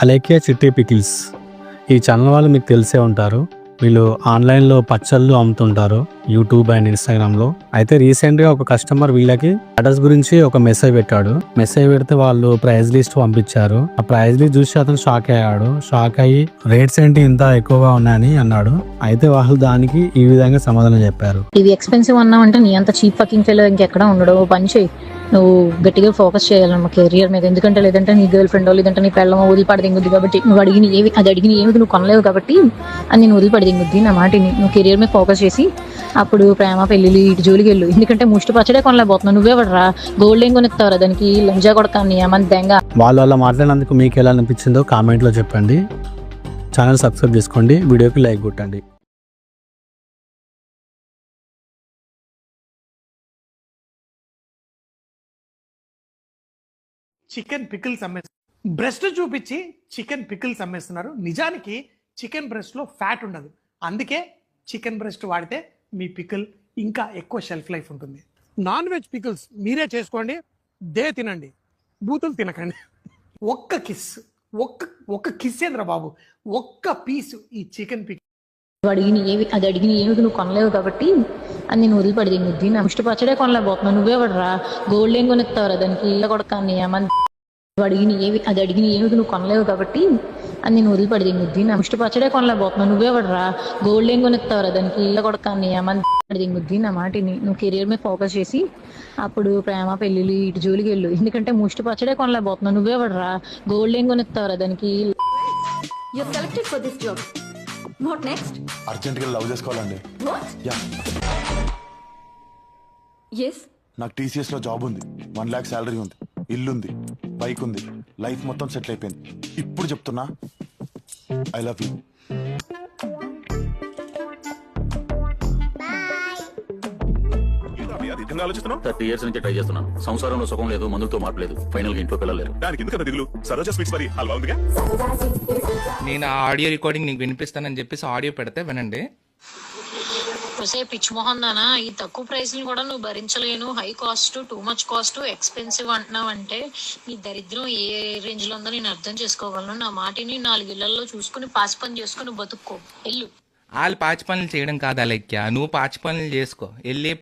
అలేఖ్య చిట్టి పికిల్స్. ఈ ఛానల్ వాళ్ళు మీకు తెలిసే ఉంటారు. వీళ్ళు ఆన్లైన్లో పచ్చళ్ళు అమ్ముతుంటారు యూట్యూబ్ అండ్ ఇన్స్టాగ్రామ్లో. అయితే రీసెంట్గా ఒక కస్టమర్ వీళ్ళకి అడ్రస్ గురించి ఒక మెసేజ్ పెట్టాడు. మెసేజ్ పెడితే వాళ్ళు ప్రైస్ లిస్ట్ పంపించారు. ఆ ప్రైస్ లిస్ట్ చూసి అతను షాక్ అయ్యాడు. షాక్ అయ్యి రేట్స్ ఏంటి ఇంత ఎక్కువగా ఉన్నాయని అన్నాడు. అయితే వాళ్ళు దానికి ఈ విధంగా సమాధానం చెప్పారు. ఇవి ఎక్స్పెన్సివ్ అన్నావంటే నీ అంత చీప్ ఫకింగ్ ఫెలో ఇంకెక్కడ ఉండడు. పని చేయి, నువ్వు గట్టిగా ఫోకస్ చేయాలన్నమా కెరియర్ మీద. ఎందుకంటే లేదంటే నీ గర్ల్ ఫ్రెండ్ లేదంటే నీ పెళ్ళమో వదిలిపడదింగుద్ది. కాబట్టి నువ్వు అడిగిన ఏమి నువ్వు కొనలేవు కాబట్టి అది నేను వదిలిపడదింగుద్ది. నా మాటిని నువ్వు కెరియర్ మీద ఫోకస్ చేసి అప్పుడు ప్రేమ పెళ్ళిళ్ళు ఇటు జోలికి వెళ్ళు. ఎందుకంటే ముష్టి పచ్చడే కొనలేకపోతున్నావు. నువ్వే పడరా గోల్డ్ ఏం కొనిస్తావురా దానికి లంజా కొడతాను ఏమని దెంగ. వాళ్ళు అలా మాట్లాడినందుకు మీకు ఎలా అనిపించిందో కామెంట్లో చెప్పండి. ఛానల్ సబ్స్క్రైబ్ చేసుకోండి, వీడియోకి లైక్ కొట్టండి. చికెన్ పికిల్స్ అమ్మేస్తున్నారు. బ్రెస్ట్ చూపించి చికెన్ పికిల్స్ అమ్మేస్తున్నారు. నిజానికి చికెన్ బ్రెస్ట్లో ఫ్యాట్ ఉండదు. అందుకే చికెన్ బ్రెస్ట్ వాడితే మీ పికిల్ ఇంకా ఎక్కువ షెల్ఫ్ లైఫ్ ఉంటుంది. నాన్ వెజ్ పికిల్స్ మీరే చేసుకోండి, తినండి, బూతులు తినకండి. ఒక్క కిస్, ఒక్క కిస్ ఏంద్రా బాబు, ఒక్క పీసు ఈ చికెన్ పికిల్. అడిగిన ఏమి నువ్వు కొనలేవు కాబట్టి అది నేను వదిలిపడదింగుద్ది. నా ముష్టి పచ్చడే కొనలేకపోతున్నావు. నువ్వే పడరా గోల్డ్ ఏం కొనిస్తావురా దానికి కొడతాను ఏమని. అడిగిన ఏమి నువ్వు కొనలేవు కాబట్టి అది నేను వదిలిపడదింగుద్ది. నా ముష్టి పచ్చడే కొనలేకపోతున్నావు. నువ్వే పడరా గోల్డ్ ఏం కొనిస్తావురా దానికి కొడతాను ఏమని దింగుద్ది. నా మాటిని నువ్వు కెరియర్ మీద ఫోకస్ చేసి అప్పుడు ప్రేమ పెళ్ళిళ్ళు ఇటు జోలికి వెళ్ళు. ఎందుకంటే ముష్టి పచ్చడే కొనలేకపోతున్నావు. నువ్వే పడరా గోల్డ్ ఏం కొనిస్తావురా దానికి. You're selected for this job. What next? అర్జెంట్గా లవ్ చేసుకోవాలండి. What? Yeah, Yes. నాకు TCS లో జాబ్ ఉంది, 1 lakh శాలరీ ఉంది, ఇల్లుంది, బైక్ ఉంది, లైఫ్ మొత్తం సెటిల్ అయిపోయింది. ఇప్పుడు చెప్తున్నా ఐ లవ్ యూ. ఆలోచిస్తున్నావు 30 years నుంచి ట్రై చేస్తున్నాను. సంసారంలో సుఖం లేదు, మందులతో మాట్లేదు, ఫైనల్ గా ఇంట్లో పిల్లలు లేరు. దానికి ఎందుకంత దిగులు? సరోజా స్వీట్స్ మరి హల్వా ఉందిగా. నేను ఆ ఆడియో రికార్డింగ్ నీకు వినిపిస్తానని చెప్పేసి ఆడియో పెడితే వినండి. పిచ్ మొహన్ దానా, ఈ తక్కువ ప్రైస్ ని కూడా నువ్వు భరించలేను, high cost, too much cost, expensive అంటున్నావు అంటే నీ దరిద్రం ఏ రేంజ్ లో ఉందో నేను అర్థం చేసుకోగలను. నా మాటిని 4 ఇళ్లలో చూసుకుని పాసి పని చేసుకుని బతుక్కో. ఎల్లు. వాళ్ళు పాచి పనులు చేయడం కాదు అలెక్య, నువ్వు పాచి పనులు చేసుకో. వెళ్ళి